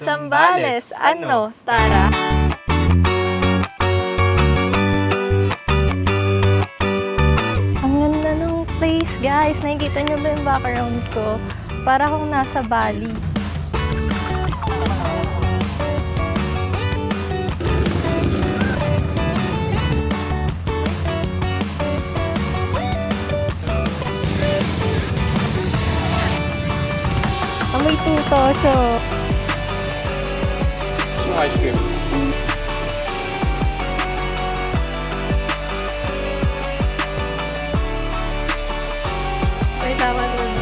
Zambales, ano? Tara! Ang ganda ng place, guys. Nakikita nyo ba yung background ko? Para akong nasa Bali. May tuto siya. Gusto mo ice cream? May tama doon.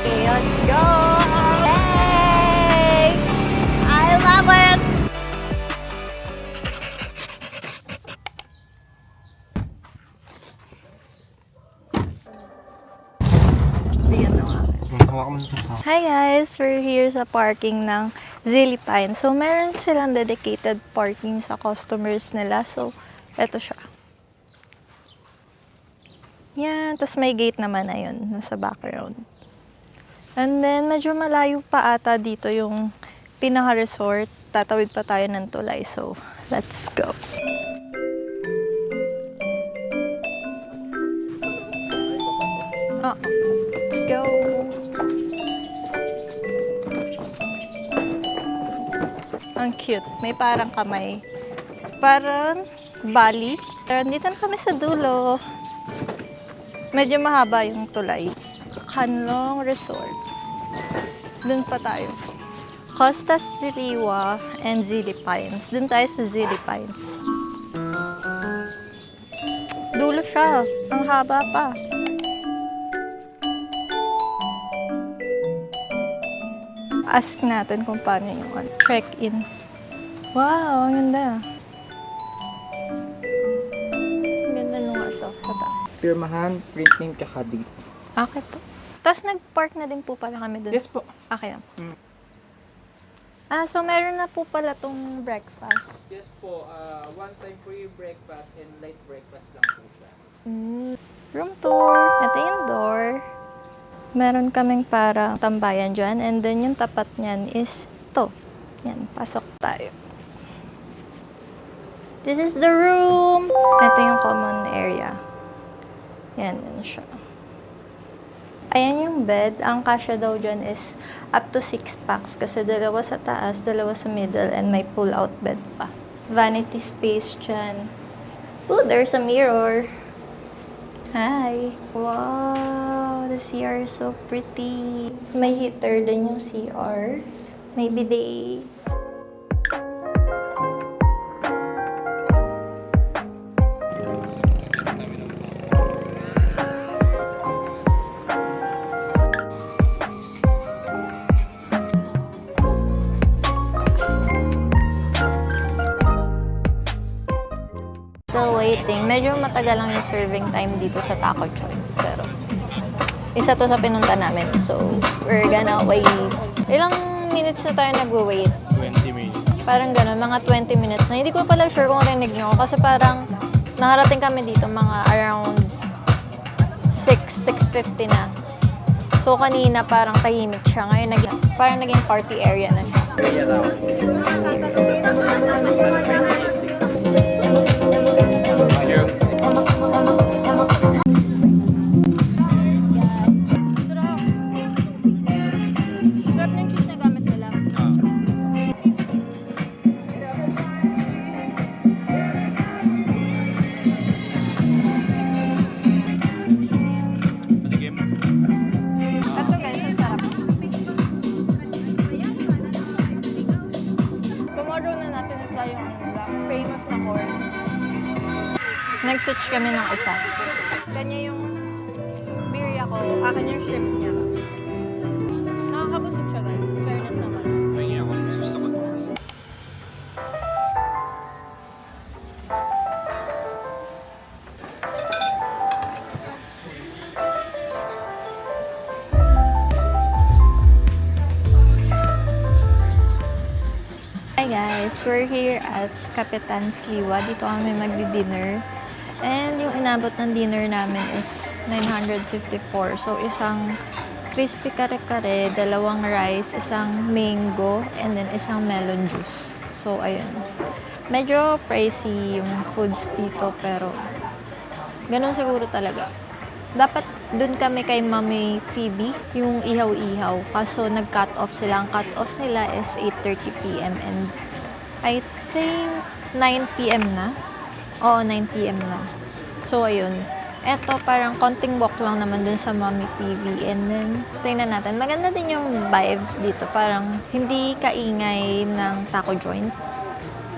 Okay, let's go! Yay! I love it! Bigyan na nga. Hawakan mo ito. Hi guys! We're here sa parking ng Zilipine. So, meron silang dedicated parking sa customers nila. So, eto siya. Yan. Tapos may gate naman na yun. Nasa background. And then, medyo malayo pa ata dito yung pinaka-resort. Tatawid pa tayo ng tulay. So, let's go. Oh, let's go. Ang cute. May parang kamay. Parang Bali. Pero dito na kami sa dulo. Medyo mahaba yung tulay. Canlong Resort. Doon pa tayo. Costas de Liwa and Zilipines. Doon tayo sa Zilipines. Dulo siya. Ang haba pa. Ask natin kung paano yung check-in. Wow, ang ganda. Ang ganda nung ito sa taas. Pirmahan, print name, tsaka date. Okay po. Tapos nag-park na din po pala kami doon. Yes po. Okay lang. So meron na po pala tong breakfast. Yes po, one time free breakfast and light breakfast lang po siya. Room tour. Ito yung door. Meron kaming parang tambayan dyan. And then yung tapat niyan is ito. Yan, pasok tayo. This is the room. Ito yung common area. Yan, yan siya. Ayan yung bed. Ang kasya daw dyan is up to 6 packs kasi dalawa sa taas, dalawa sa middle, and may pull-out bed pa. Vanity space dyan. Ooh, there's a mirror. Hi! Wow! The CR is so pretty. May heater din yung CR. May bidet. Still waiting. Medyo matagal lang yung serving time dito sa Taco Choy. Pero, isa to sa pinunta namin. So, we're gonna wait. Ilang minutes na tayo nag-wait? 20 minutes. Parang gano'n, mga 20 minutes na. Hindi ko pala sure kung rinig nyo. Kasi parang, nakarating kami dito mga around 6:50 na. So, kanina parang tahimik siya. Ngayon, parang naging party area na siya. Sarap ng cheese na gamit nila. Ito guys, ang sarap. Pumordo na natin yung famous na corn. Nag-switch kami ng isa. Kanya yung birria ko, akin yung shrimp niya. Nakakabusog siya guys, in fairness naman. May ako. Gusto ko. Hi guys, we're here at Kapitan's Liwa. Dito kami magdi-dinner. And yung inabot ng dinner namin is 954. So isang crispy kare-kare, dalawang rice, isang mango, and then isang melon juice. So ayun. Medyo pricey yung foods dito pero ganun siguro talaga. Dapat dun kami kay Mami Phoebe, yung ihaw-ihaw. Kaso nag-cut off sila. Ang cut off nila is 8:30 p.m. and I think 9 p.m. na. Oo, 9 p.m. na. So, ayun. Eto, parang konting walk lang naman dun sa Mami Phoebe. And then, tingnan natin. Maganda din yung vibes dito. Parang hindi kaingay ng taco joint.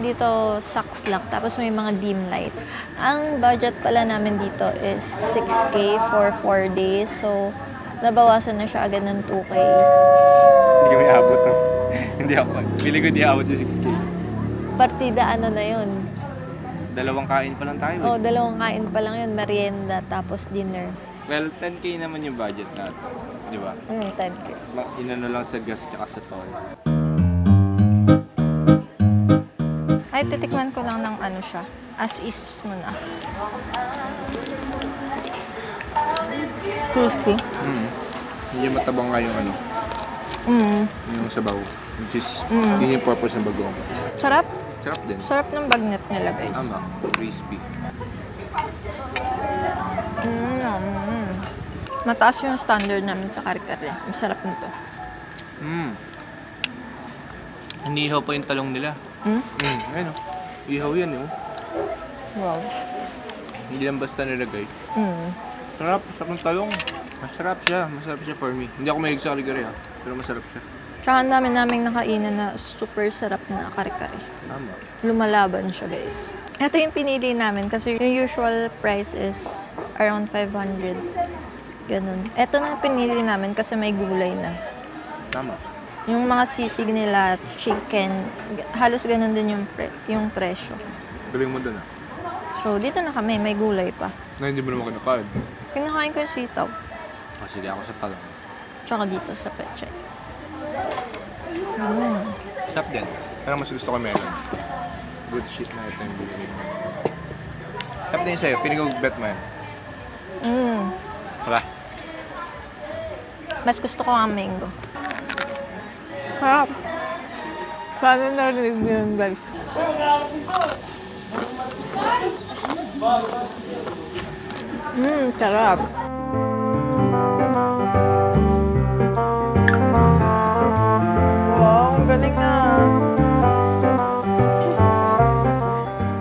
Dito, sucks lang. Tapos may mga dim light. Ang budget pala namin dito is 6K for 4 days. So, nabawasan na siya agad ng 2K. Hindi kami abot. Hindi ako. Pili ko di abot yung 6K. Partida ano na yun? Dalawang kain pa lang tayo. Oh, dalawang kain pa lang yun. Merienda, tapos dinner. Well, 10K naman yung budget natin. Di ba? 10K. Inano lang sa gas tsaka sa toll. Ay, titikman ko lang ng ano siya. As is muna. Crispy. Hindi matabang nga yung ano. Yung sabaw. Which is, yun yung purpose ng bagong. Sarap. Sarap din. Sarap ng bagnet nila, guys. Tama. Crispy. Mataas yung standard namin sa kare-kare. Masarap nito. Inihaw pa yung talong nila. Ayun o. Ihaw yan eh. Wow. Hindi lang basta nilagay. Sarap. Sarap ng talong. Masarap siya. Masarap siya for me. Hindi ako mahilig sa kare-kare ha. Pero masarap siya. Tsaka ang dami naming nakainan na super sarap na kare-kare. Tama. Lumalaban siya, guys. Ito yung pinili namin kasi yung usual price is around 500. Ganun. Ito na pinili namin kasi may gulay na. Tama. Yung mga sisig nila, chicken, halos ganun din yung presyo. Galing mo dun ah. So, dito na kami, may gulay pa. Na hindi mo naman kinakain. Kinakain ko yung sitaw. Sige ako sa talong. Tsaka dito sa pechay. Sarap din. Pero mas gusto ko melon. Good shit na ito yung bilhin mo. Sarap din sa'yo. Piling ko bet mo yan. Wala. Mas gusto ko ang mango. Sarap. Sana narinig mo yun, guys. Sarap. Wow, ang galing na.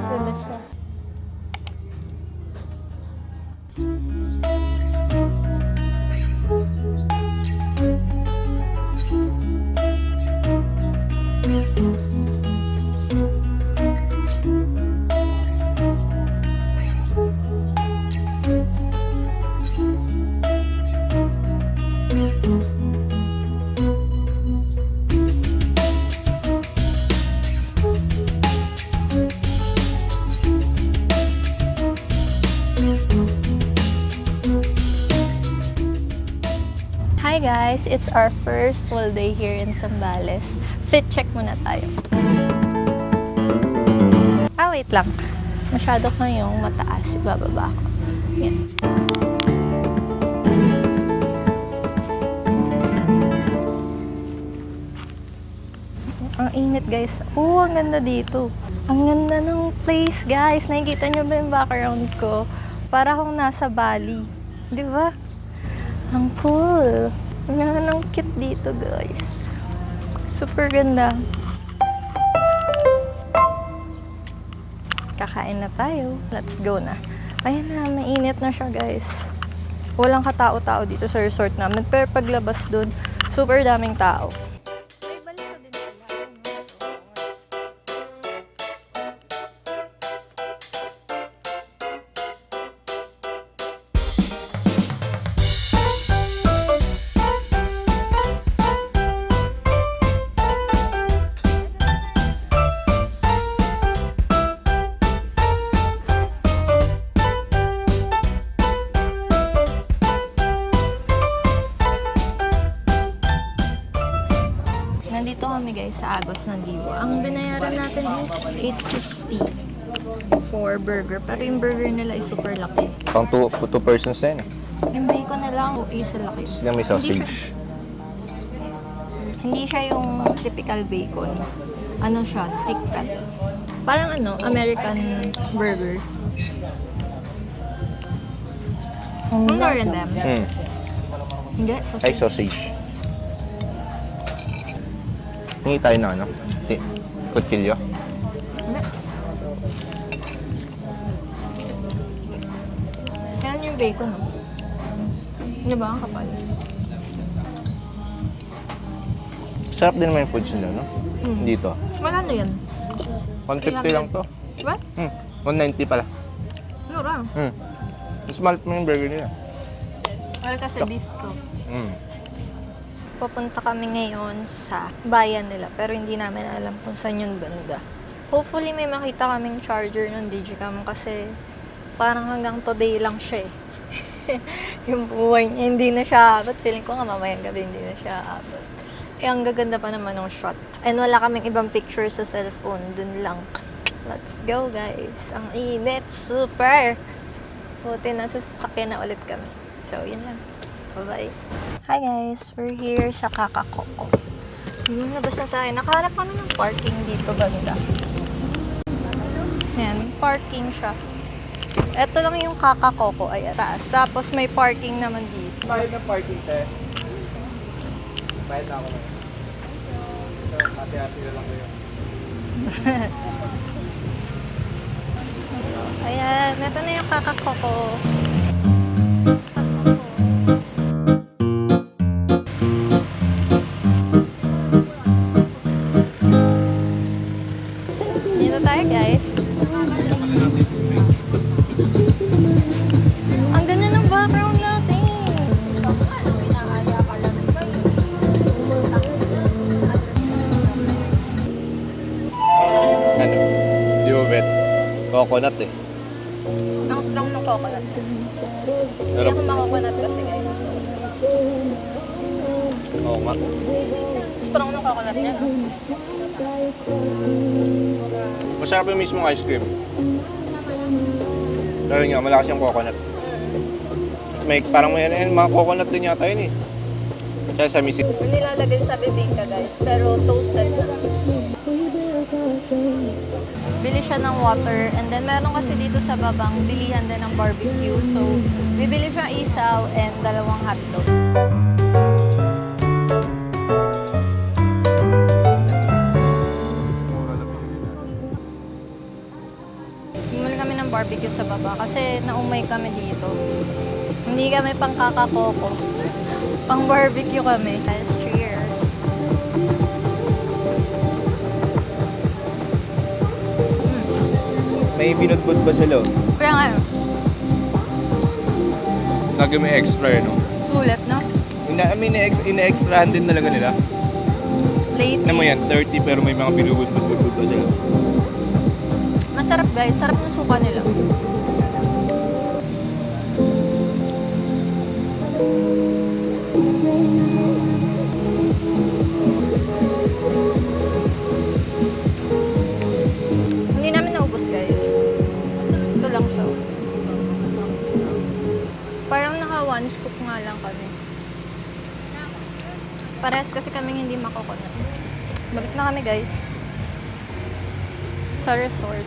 Ganda siya. Hi guys! It's our first full day here in Zambales. Fit check muna tayo. Wait lang. Masyado kayong mataas. Ibababa ko. Yan. Ang init guys. Ang ganda dito. Ang ganda ng place guys. Nakikita nyo ba yung background ko? Para akong nasa Bali. Di ba? Ang cool. Ang cute dito, guys. Super ganda. Kakain na tayo. Let's go na. Ayan na, mainit na siya, guys. Walang katao-tao dito sa resort namin. Pero paglabas dun, super daming tao. May balisa din sila. tagos ng libo. Ang binayaran natin is 850 for burger. Pero yung burger nila is super laki. Pang two persons na yun eh. Yung bacon na lang, okay sa laki. Tapos lang may sausage. Hindi siya yung typical bacon. Ano siya? Thick cut. Parang American burger. More than them. Hindi, Ay, sausage. sausage. Hingi tayo na kutsilyo. Kaya yung bacon, no? Di ba? Ang kapal. Sarap din naman yung foods nila, no? Dito. Magkano yan? 150 lang to. What? 190 pala. Mura. Mas mahal pa yung burger nila. Well, kasi beef to. Mm. Papunta kami ngayon sa bayan nila, pero hindi namin alam kung saan yung banda. Hopefully may makita kaming charger ng Digicam kasi parang hanggang today lang siya eh. Yung buhay niya, hindi na siya aabot. Feeling ko nga mamayang gabi hindi na siya aabot. Eh, ang gaganda pa naman ng shot. And wala kaming ibang picture sa cellphone. Dun lang. Let's go, guys. Ang init. Super! Buti nasa sasakyan na ulit kami. So, yun lang. Bye-bye. Hi, guys. We're here sa Kakakoko. Labas na tayo. Nakahanap kami ng parking dito banda. Yan. Parking siya. Ito lang yung Kakakoko. Ay, taas. Tapos may parking naman dito. Bayad ng parking, te. Bayad na ako ngayon. So, hati-hati na lang kayo. Ayan. Ito na yung Kakakoko. Dito tayo, guys. Ang ganda ng background natin. Ano? Di ba bet? Coconut eh. Ang strong ng coconut. Hindi Pero, ako makoconut kasi, guys. oo nga. Strong ng coconut niya. No? Masarap yung mismong ice cream. Pero nga, malakas yung coconut. May, parang may mga coconut din yata yun eh. Kaya sa misik. Yung nilalagay sa bibingka, guys. Pero toasted na. Bili siya ng water. And then, meron kasi dito sa babang bilihan din ng barbecue. So, bibili siya isaw and 2 hotdog. Bumili kami ng barbecue sa baba kasi naumay kami dito. Hindi kami pang kakakoko. Pang barbecue kami. Guys, cheers! May binudbud ba sila? Kaya nga, Lagi may extra no? sulit, no? Ina-extrahan din talaga nila. Late. Ano mo yan, 30 pero may mga binubud-bud ba sila? Masarap, guys. Sarap ng suka nila. Hindi namin naubos, guys. Ito lang siya. Parang naka one scoop nga lang kami. Parehas kasi kaming hindi makokonat. Balik na kami, guys. Sa resort.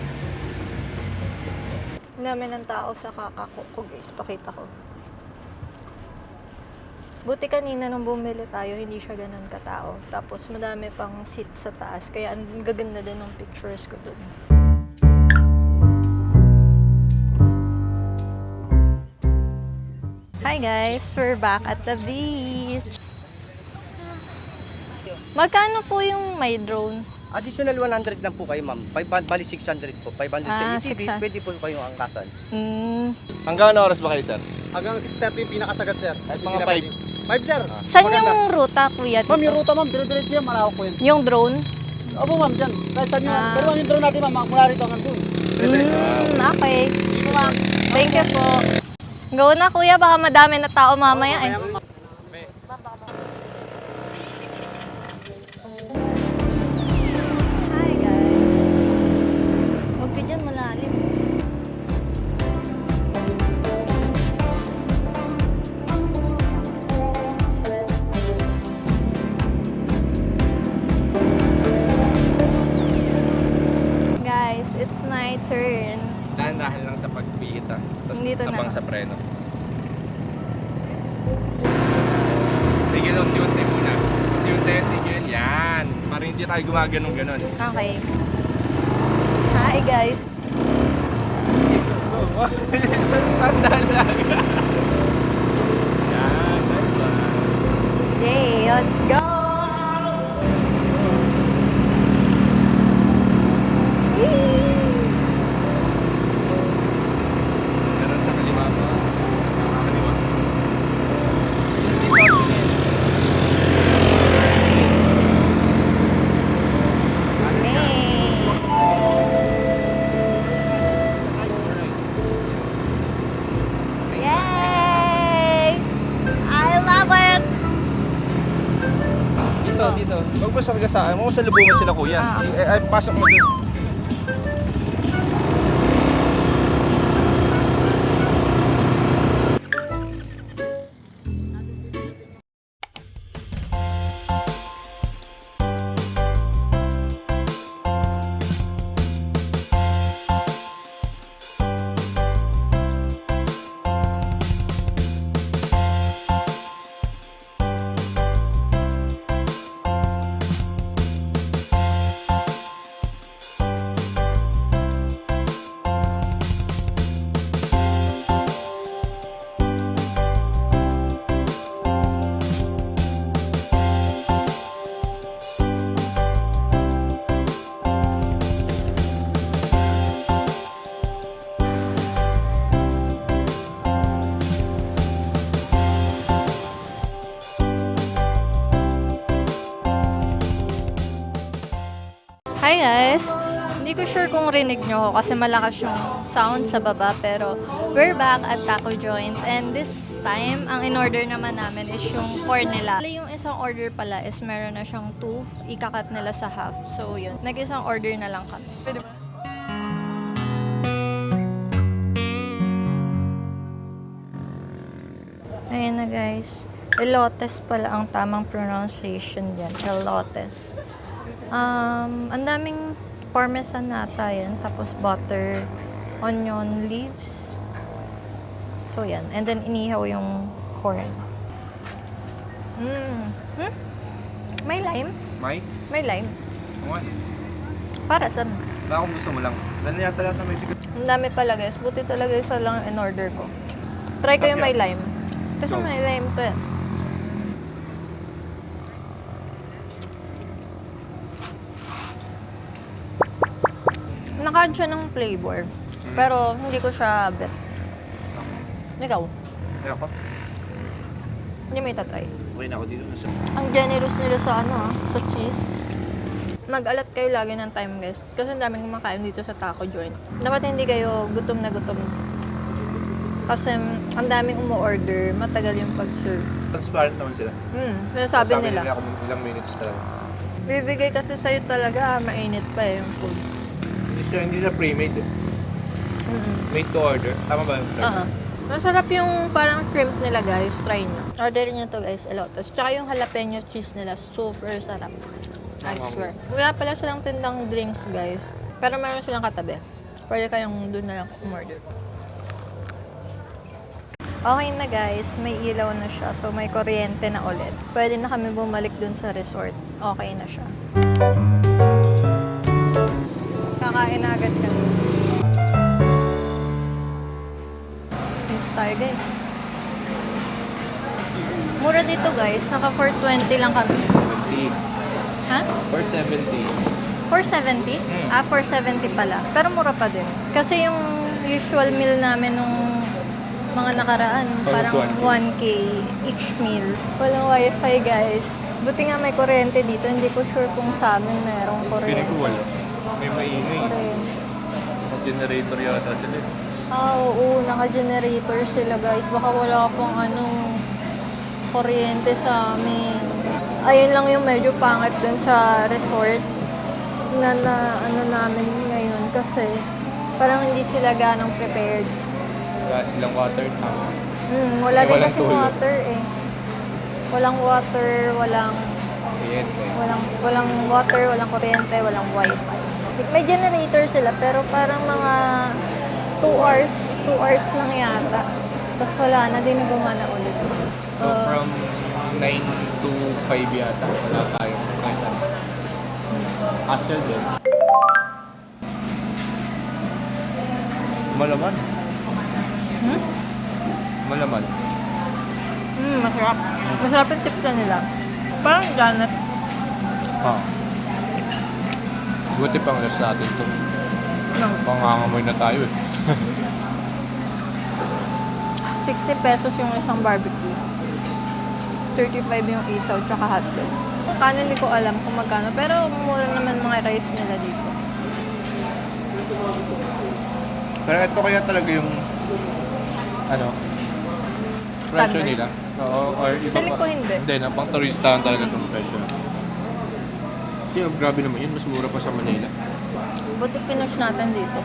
Ang dami ng tao sa Kakakoko, guys. Pakita ko. Buti kanina nung bumili tayo, hindi siya ganun katao. Tapos madami pang seat sa taas. Kaya ang gaganda din ng pictures ko dun. Hi guys! We're back at the beach. Magkano po yung may drone? Additional 100 lang po kayo, ma'am. Bali 600 po. 500 Ah, sa ETV, 600. pwede po kayong angkasan. Hanggang ano oras ba kayo, sir? Hanggang 6:30 yung pinakasagat, sir. Mga 5, sir. Saan yung ruta, kuya? Ma'am, yung Dito? ruta, ma'am. Dire-diretso yan. Malawak po yun. Yung drone? Opo, ma'am. Dyan. Kahit saan yun. Ah. Pero ma'am, yung drone natin, ma'am. Mula rito hanggang doon. Okay. Thank you po. Go na, kuya. Baka madami na tao mamaya eh. it's my turn. Dahan-dahan lang sa pagpihit ah. Tapos Dito na. abang sa preno. Tigil unti-unti muna. Unti-unti, tigil. Yan. Para hindi tayo gumaganong-ganon. Okay. Hi guys. Tanda lang. Yan. Nice one. Yay, let's go! Meron sa kaliwa pa. Nakakaliwa. Yay! I love it! Dito. Huwag mo sa sagasaan. Huwag mo sa lubungan sila kuya. Ay, pasok mo dun. Hi guys! Hindi ko sure kung rinig nyo ako kasi malakas yung sound sa baba pero we're back at Taco Joint and this time, ang in-order naman namin is yung corn nila. Yung isang order pala is meron na siyang 2, ikakat nila sa half. So yun, nag-isang order na lang kami. Pwede ba? Ayan na guys. Elotes pala ang tamang pronunciation dyan. Elotes. Ang daming parmesan nata yan. Tapos butter, onion leaves. So yan. And then inihaw yung corn. May lime? May lime. Ano? Para saan? Baka kung gusto mo lang. Ganun yata lahat na may sigat. Ang dami pala guys. Buti talaga isa lang yung in-order ko. Try ko yung may lime. Kasi Go. may lime to eh. Naka-add siya ng flavor. Pero hindi ko siya bet. Ikaw, Ay ako. hindi mo itatry. Okay na ako dito na siya. Ang generous nila sa sa cheese. Mag-alat kayo lagi ng time guys. Kasi ang daming kumakain dito sa Taco Joint. Dapat hindi kayo gutom na gutom. Kasi ang daming umu-order, matagal yung pag-serve. Transparent naman sila. Sinasabi nila. kung ilang minutes pa lang. Bibigay kasi sa'yo talaga, mainit pa eh yung food. Hindi siya pre-made eh. Made to order. Tama ba? Masarap yung parang shrimp nila guys. Try nyo. Orderin nyo to guys, elotes. Tsaka yung jalapeno cheese nila, super sarap. I swear. Wala pala silang tindang drinks guys. Pero meron silang katabi. Pwede kayong doon na lang umorder. Okay na guys, may ilaw na siya. So may kuryente na ulit. Pwede na kami bumalik dun sa resort. Okay na siya. Kakain na agad siya. Yes tayo guys. Mura dito guys. Naka 420 lang kami. 70. Ha? 470. 470? 470 pala. Pero mura pa din. Kasi yung usual meal namin nung mga nakaraan, parang 1K each meal. Walang wifi guys. Buti nga may kuryente dito. Hindi ko sure kung sa amin merong kuryente. Piling ko wala. May maingay. Kuryente. Mag-generator yata sila. Oo, naka-generator sila guys. Baka wala pong kuryente sa amin. Ayun lang yung medyo pangit dun sa resort na namin ngayon kasi parang hindi sila ganang prepared. Wala silang water tank. Wala din walang kasi tulog. water eh. Walang water, walang Kuryente. walang water, walang kuryente, walang wifi. May generator sila, pero parang mga 2 hours lang yata. Tapos wala na, din gumana ulit. So from 9 to 5 yata, wala tayong kahit ano. Hassle din. Malaman. Malaman. Masarap. Masarap yung tipsa nila. Parang ganap. Ah. Buti pang rest natin to. No. Pangangamoy na tayo eh. 60 pesos yung isang barbecue. 35 yung isaw, tsaka hotdog. Kanin hindi ko alam kung magkano, pero mura naman mga rice nila dito. Pero ito kaya talaga yung ano, presyo Standard. nila. Oo, or iba Feeling ko hindi. Hindi, na pang turistahan talaga itong presyo. Kasi grabe naman yun, mas mura pa sa Manila. Buti pinush natin dito.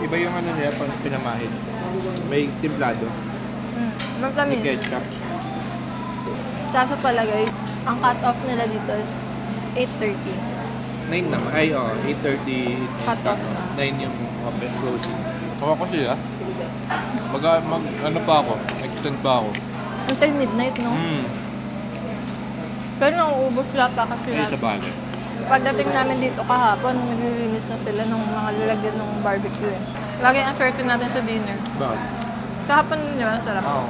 Iba yung ano nila, pang pinamahid. May timplado, may Magkamin. ketchup. Kaso pala guys, ang cut-off nila dito is 8:30. 9 naman, ay 8:30. Cut off na. 9 yung open closing. Ako kasi ano pa ako, extend pa ako. Until midnight, no? Pero nauubos yata kasi Ay, sa bagay. pagdating namin dito kahapon, naglilinis na sila ng mga lalagyan ng barbecue. Eh. Lagi ang swerte natin sa dinner. Bakit? Kahapon din, di ba? Sarap. Oo.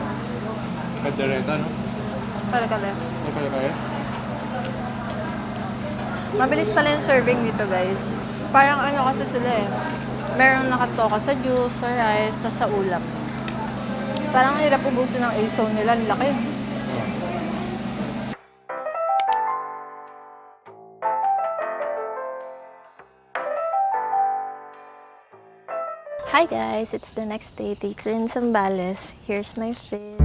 Kadereta, no? Kala-kala. Ay, kaya? Mabilis pala yung serving dito, guys. Parang ano kasi sila eh. Merong nakatoka sa juice, sa rice, tas sa ulam. Parang hirap ubusin ng isaw nila. Ang laki. Hi guys! It's the next day. Takes in Zambales. Here's my fit.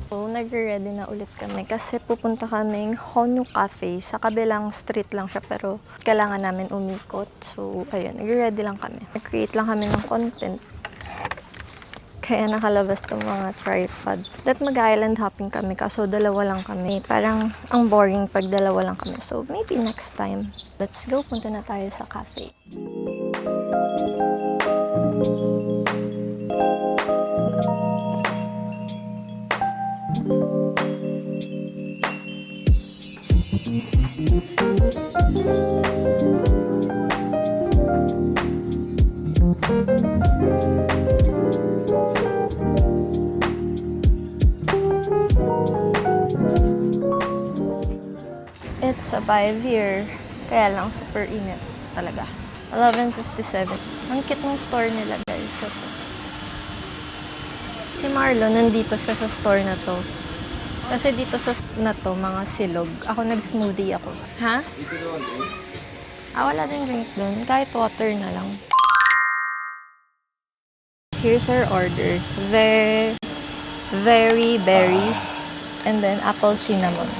So, nagre-ready na ulit kami kasi pupunta kaming Honu Cafe. Sa kabilang street lang siya pero kailangan namin umikot. So, ayun, nagre-ready lang kami. Nag-create lang kami ng content. Kaya nakalabas tong mga tripod. That mag-island hopping kami kaso dalawa lang kami. Parang ang boring pag dalawa lang kami. So, maybe next time. Let's go, punta na tayo sa cafe. It's a 5-year. Kaya lang super init talaga. 11:57. Ang cute ng store nila, guys. So, si Marlon, nandito siya sa store na to. Kasi dito sa na to, mga silog. Ako nag-smoothie ako. Ha? Wala din drink doon. Kahit water na lang. Here's our order. Very berry. And then apple cinnamon.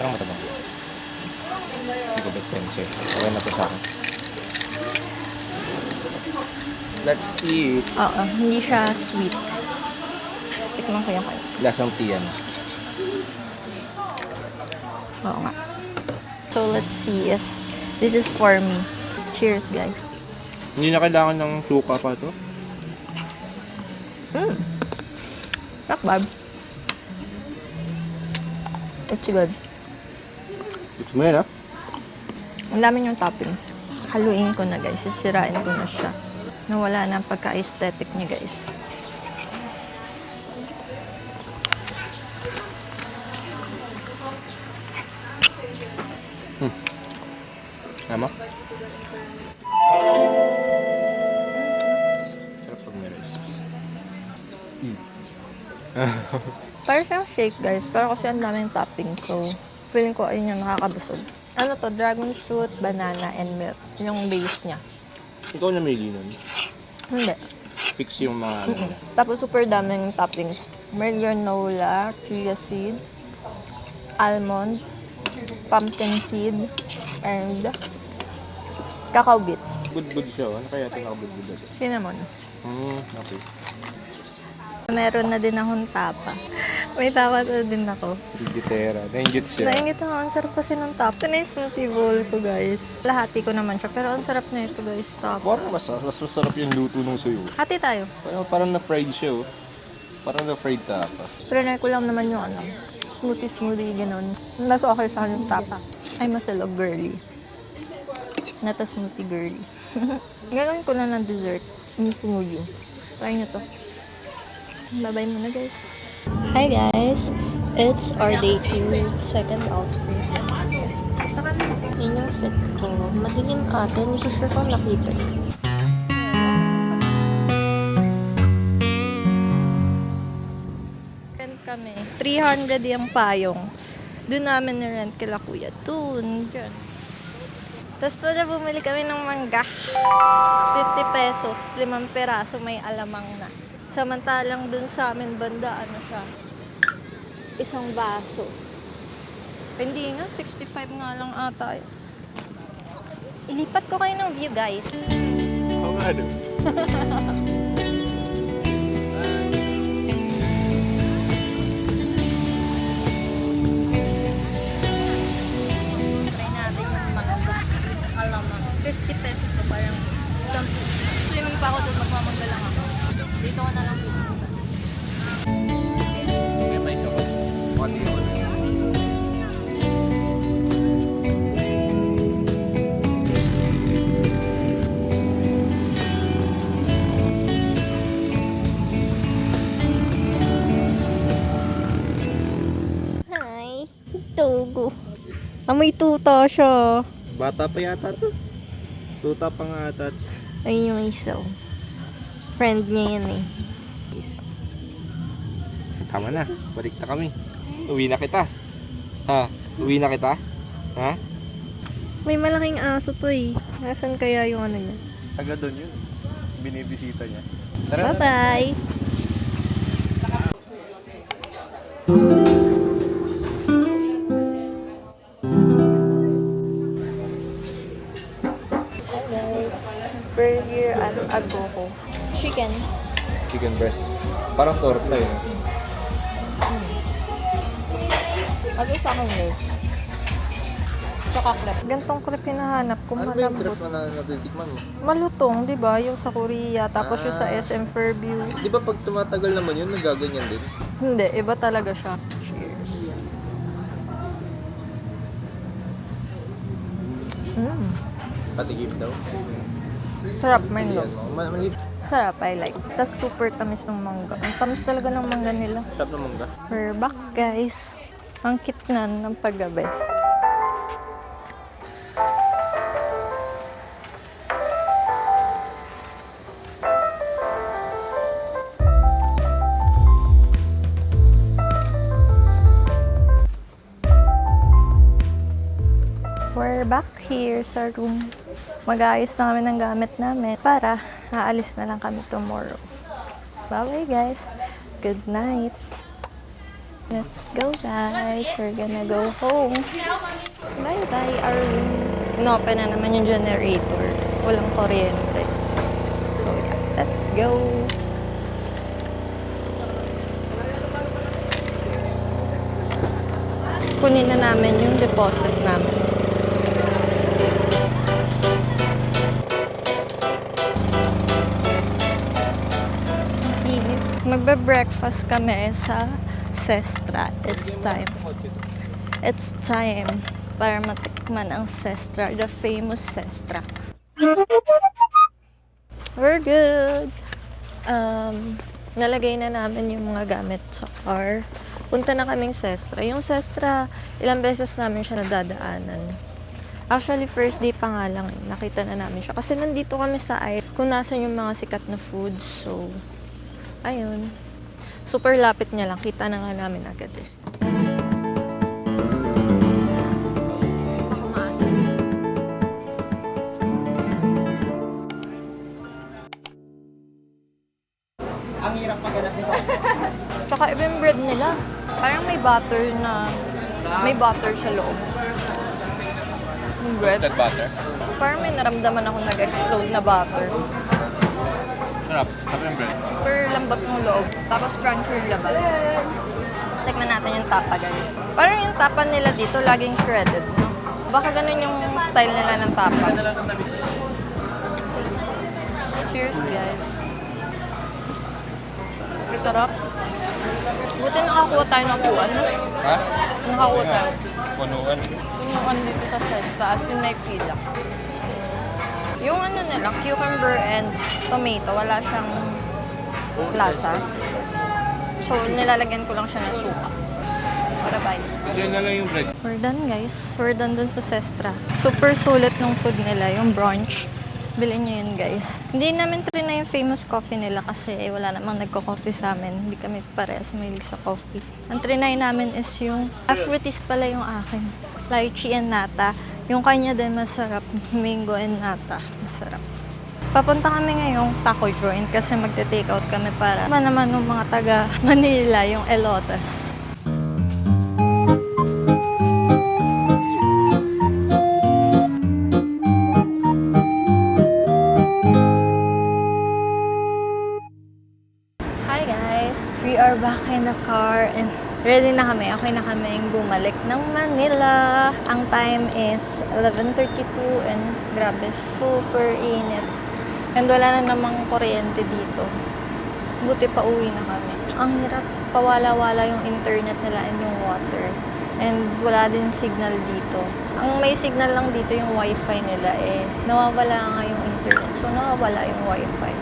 Parang matabang. Hindi ko best friend siya. Okay na to sa akin. Let's eat. Oo, hindi siya sweet. Tikman ko yung kayo. Lasang tea yan. Oo nga. So, let's see if this is for me. Cheers, guys. Hindi na kailangan ng suka pa to. Not bad. It's good. Gusto mo yan, ha? Ang dami yung toppings. Haluin ko na, guys. Sisirain ko na siya. Nawala na ang pagka-aesthetic niya, guys. Tama? Sarap pag may rice. Parang siyang shake, guys. Pero kasi ang daming toppings. So, feeling ko ayun yung nakakabusog. Ano to? Dragon fruit, banana, and milk. Yung base niya. Ikaw na may nun. Hindi. Fix yung mga ano nila. Tapos super daming toppings. May granola, chia seed, almond, pumpkin seed, and cacao bits. Budbud siya, oh. Ano kaya ito nakabudbud? Cinnamon. Okay. Meron na din akong tapa. May tapa na din ako. Gitera. Nainggit siya. Naingit ako. Ang sarap kasi ng tapa. Ito na yung smoothie bowl ko, guys. Lahati ko naman siya. Pero ang sarap na ito, guys. Tapa. Parang mas masarap yung luto nung suyo. Hati tayo. Parang na-fried siya, oh. Parang na-fried tapa. Trinay ko lang naman yung smoothie, gano'n. Mas okay sa akin yung tapa. Ay, masalog girly. Not a smoothie girly. Gagawin ko na ng dessert. Yung smoothie. Try nyo to. Bye-bye muna, guys. Hi, guys. It's our day 2, second outfit. Yun yung fit ko. Madilim ata. Hindi ko sure kung nakita. Rent kami. 300 yung payong. Doon namin ni-rent kila kuya. Doon. Diyan. Tapos pala bumili kami ng mangga. 50 pesos. 5 peraso may alamang na. Samantalang dun sa amin banda, ano siya? Isang baso. Hindi nga, 65 nga lang ata. Ilipat ko kayo ng view, guys. Oo nga, no? Try natin yung mangga. Alamang. 50 pesos to, parang 10. Swimming pa ako doon, magmamangga lang ako. Dito ko na lang pupunta. Hi! Togo. Amoy tuta siya. Bata pa yata to. Tuta pa nga ata. Ayun yung isa. Oh. Friend niya yan eh. Tama na. Balik na kami. Uwi na kita. Ha? Uwi na kita? Ha? May malaking aso to eh. Nasaan kaya yung ano niya? Taga doon yun. Binibisita niya. Tara na. Bye-bye! Hi guys! Burger at agogo. Chicken. Chicken breast. Parang torta yun. Ano sa akin guys? Tsaka crepe. Gantong crepe hinahanap ko. Ano ba yung Malambot. crepe na natitikman mo? Malutong, di ba? Yung sa Korea. Tapos yung sa SM Fairview. Di ba pag tumatagal naman yun, nagaganyan din? Hindi, iba talaga siya. Cheers. Patigim daw. Sarap, mango. Yan mo. Maliit. Sarap, I like. Tapos super tamis ng mangga. Ang tamis talaga ng mangga nila. Sarap na mangga. We're back, guys. Ang kitnan ng paggabi. We're back here sa room. Mag-aayos na kami ng gamit namin para aalis na lang kami tomorrow. Bye-bye, guys. Good night. Let's go, guys. We're gonna go home. Bye-bye, our room. Inopen na naman yung generator. Walang kuryente. So, yeah. Let's go. Kunin na namin yung deposit namin. Magbe-breakfast kami sa Sestra. It's time. It's time para matikman ang Sestra, the famous Sestra. We're good. Nalagay na namin yung mga gamit sa car. Punta na kaming Sestra. Yung Sestra, ilang beses namin siya nadadaanan. Actually, first day pa nga lang, nakita na namin siya. Kasi nandito kami sa kung nasan yung mga sikat na foods. So, ayun. Super lapit niya lang. Kita na nga namin agad eh. Ang hirap maghanap nito. Tsaka iba yung bread nila. Parang may butter sa loob. Yung bread. Toasted butter. Parang may naramdaman ako nag-explode na butter. Sarap. Sarap yung bread. Super lambot ng loob. Tapos crunchy yung labas. Tikman natin yung tapa, guys. Parang yung tapa nila dito, laging shredded, no? Baka ganun yung style nila ng tapa. Cheers, guys. Sarap. Buti nakakuha tayo ng upuan, no? Ha? Nakakuha tayo. Punuan. Punuan dito sa Sesta, as in may pila. Yung ano nila, cucumber and tomato, wala siyang lasa. So, nilalagyan ko lang siya ng suka. Para bye. Diyan na lang yung bread. We're done, guys. We're done dun sa Sestra. Super sulit ng food nila, yung brunch. Bilhin nyo yun, guys. Hindi namin trinay yung famous coffee nila kasi wala namang nagko-coffee sa amin. Hindi kami parehas mahilig sa coffee. Ang trinay namin is yung fruities pala yung akin. Lychee and nata. Yung kanya din masarap. Mango and nata. Masarap. Papunta kami ngayong taco joint kasi magte-take out kami para naman ng mga taga Manila yung elotes. Hi guys! We are back in the car and ready na kami. Okay na kaming bumalik ng Manila. Ang time is 11:32 and grabe, super init. And wala na namang kuryente dito. Buti pa uwi na kami. Ang hirap, pawala-wala yung internet nila and yung water. And wala din signal dito. Ang may signal lang dito yung wifi nila eh. Nawawala nga yung internet. So nawawala yung wifi.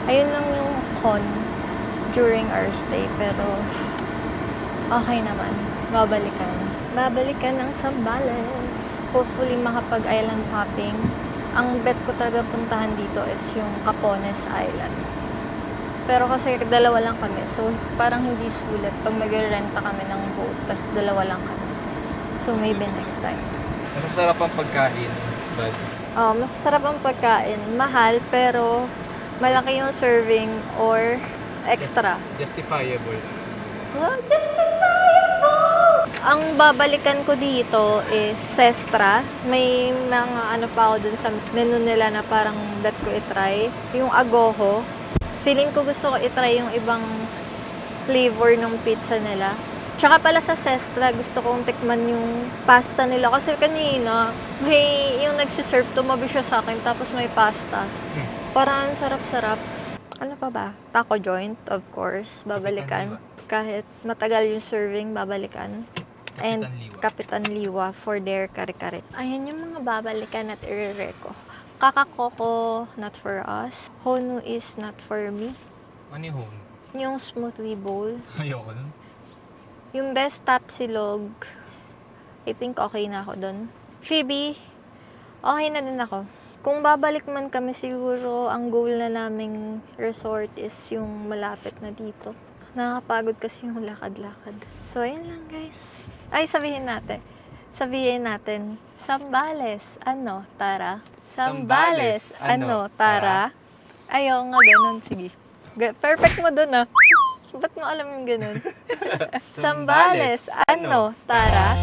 Ayun lang yung con during our stay. Pero okay naman. Babalikan. Babalikan ng Zambales. Hopefully makapag-island hopping. Ang bet ko talaga puntahan dito is yung Capones Island. Pero kasi dalawa lang kami. So parang hindi sulit pag mag-renta kami ng boat. Tapos dalawa lang kami. So maybe next time. Masarap ang pagkain, bud. Oh, masarap ang pagkain. Mahal pero malaki yung serving or extra. Justifiable. Wow, justifiable! Ang babalikan ko dito is Sestra. May mga ano pa ako dun sa menu nila na parang bet ko itry. Yung agoho. Feeling ko gusto ko itry yung ibang flavor ng pizza nila. Tsaka pala sa Sestra, gusto kong tikman yung pasta nila. Kasi kanina, may yung nagsiserve, tumabi siya sa akin, tapos may pasta. Parang sarap-sarap. Ano pa ba? Taco joint, of course. Babalikan. Kahit matagal yung serving, babalikan. And Kapitan Liwa for their kare-kare. Ayan yung mga babalikan at irereko. Kakakoko, not for us. Honu is not for me. Ano yung home? Yung smoothie bowl. Ayoko nun. Yung best tapsilog, I think okay na ako dun. Phoebe, okay na din ako. Kung babalik man kami siguro, ang goal na naming resort is yung malapit na dito. Nakakapagod kasi yung lakad-lakad. So, ayun lang guys. Ay, sabihin natin. Zambales, ano, tara? Zambales, ano, tara? Ayaw nga ganun, sige. Perfect mo dun ah. Ba't mo alam yung ganun? Zambales, ano, tara?